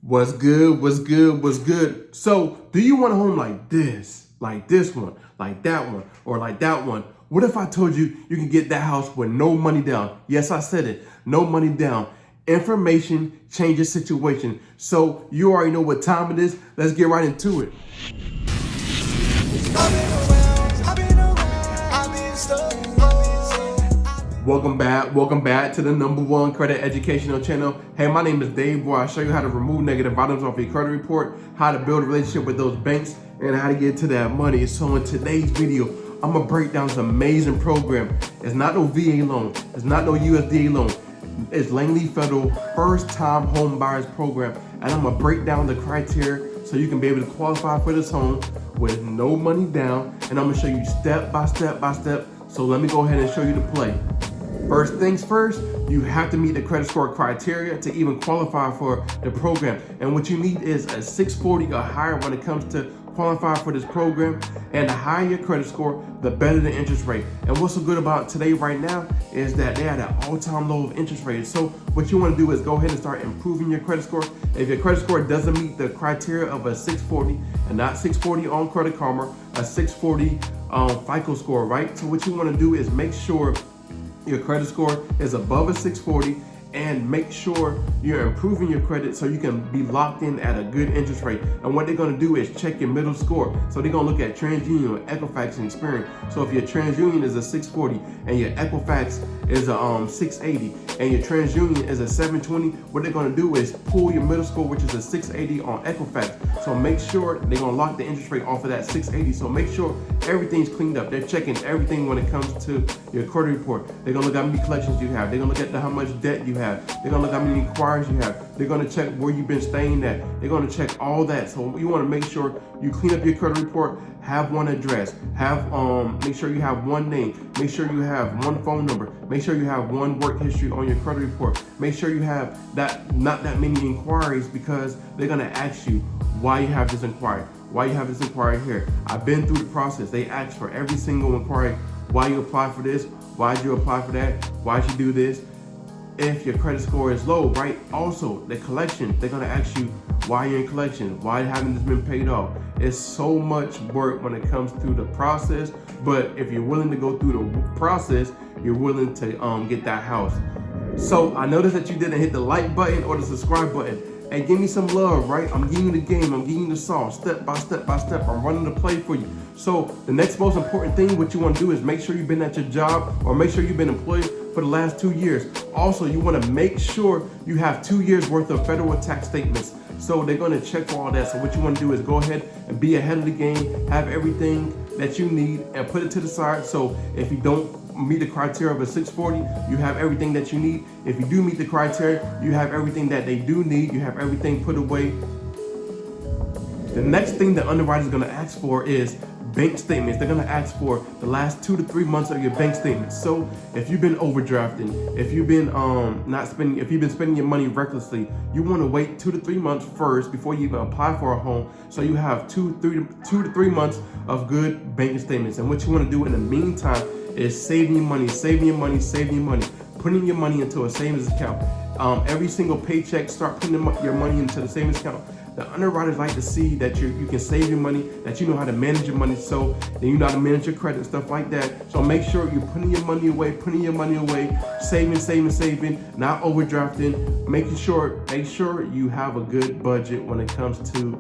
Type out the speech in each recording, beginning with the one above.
What's good? What's good? What's good? So, do you want a home like this one, like that one, or like that one? What if I told you you can get that house with no money down? Yes, I said it. No money down. Information changes situation. So, you already know what time it is. Let's get right into it. Welcome back to the #1 credit educational channel. Hey, my name is Dave, where I show you how to remove negative items off your credit report, how to build a relationship with those banks, and how to get to that money. So in today's video, I'm gonna break down this amazing program. It's not no VA loan, it's not no USDA loan. It's Langley Federal First Time Home Buyers Program, and I'm gonna break down the criteria so you can be able to qualify for this home with no money down, and I'm gonna show you step by step by step. So let me go ahead and show you the play. First things first, you have to meet the credit score criteria to even qualify for the program. And what you need is a 640 or higher when it comes to qualify for this program. And the higher your credit score, the better the interest rate. And what's so good about today right now is that they had an all-time low of interest rates. So what you want to do is go ahead and start improving your credit score. If your credit score doesn't meet the criteria of a 640 and not 640 on Credit Karma, a 640 FICO score, right? So what you want to do is make sure your credit score is above a 640 and make sure you're improving your credit so you can be locked in at a good interest rate. And what they're going to do is check your middle score. So they're going to look at TransUnion, Equifax, and Experian. So if your TransUnion is a 640 and your Equifax is a 680 and your TransUnion is a 720, what they're going to do is pull your middle score, which is a 680 on Equifax. So make sure they're going to lock the interest rate off of that 680. So make sure everything's cleaned up. They're checking everything when it comes to your credit report. They're going to look at how many collections you have. They're going to look at how much debt you have. They're gonna look how many inquiries you have. They're gonna check where you've been staying at. They're gonna check all that. So you wanna make sure you clean up your credit report, have one address, make sure you have one name, make sure you have one phone number, make sure you have one work history on your credit report. Make sure you have not that many inquiries, because they're gonna ask you why you have this inquiry, why you have this inquiry here. I've been through the process. They ask for every single inquiry. Why you apply for this? Why'd you apply for that? Why'd you do this? If your credit score is low, right? Also, the collection, they're gonna ask you why you're in collection, why haven't this been paid off? It's so much work when it comes through the process, but if you're willing to go through the process, you're willing to get that house. So I noticed that you didn't hit the like button or the subscribe button. Hey, give me some love, right? I'm giving you the game, I'm giving you the sauce, step by step by step. I'm running the play for you. So the next most important thing, what you want to do is make sure you've been at your job, or make sure you've been employed for the last 2 years. Also, you want to make sure you have 2 years worth of federal tax statements. So they're going to check for all that. So what you want to do is go ahead and be ahead of the game, have everything that you need, and put it to the side. So if you don't meet the criteria of a 640, you have everything that you need. If you do meet the criteria, you have everything that they do need. You have everything put away. The next thing the underwriter is going to ask for is bank statements. They're going to ask for the last 2 to 3 months of your bank statements. So if you've been overdrafting, if you've been if you've been spending your money recklessly, you want to wait 2 to 3 months first before you even apply for a home. So you have 2 to 3 months of good banking statements. And what you want to do in the meantime is saving your money, putting your money into a savings account. Every single paycheck, start putting your money into the savings account. The underwriters like to see that you can save your money, that you know how to manage your money, so then you know how to manage your credit and stuff like that. So make sure you're putting your money away, saving, not overdrafting. Make sure you have a good budget when it comes to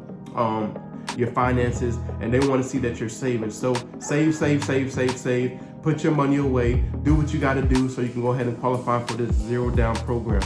your finances, and they want to see that you're saving. So save. Put your money away. Do what you got to do so you can go ahead and qualify for this zero down program.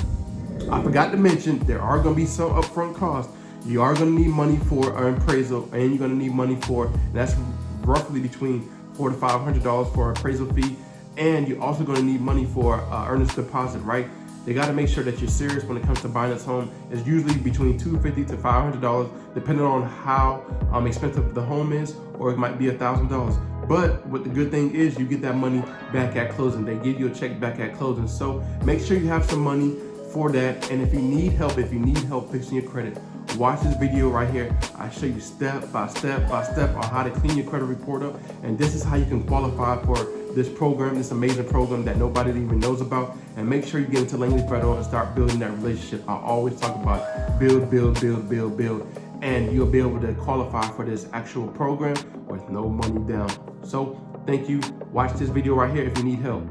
I forgot to mention there are going to be some upfront costs. You are going to need money for an appraisal, and you're going to need money for, that's roughly between $400 to $500 for an appraisal fee, and you're also going to need money for earnest deposit, right? They got to make sure that you're serious when it comes to buying this home. It's usually between $250 to $500, depending on how expensive the home is, or it might be $1,000. But what the good thing is, you get that money back at closing. They give you a check back at closing. So make sure you have some money for that. And if you need help fixing your credit, watch this video right here. I show you step by step on how to clean your credit report up, and this is how you can qualify for this program, this amazing program that nobody even knows about, and make sure you get into Langley Federal and start building that relationship. I always talk about build, and you'll be able to qualify for this actual program with no money down. So thank you. Watch this video right here if you need help.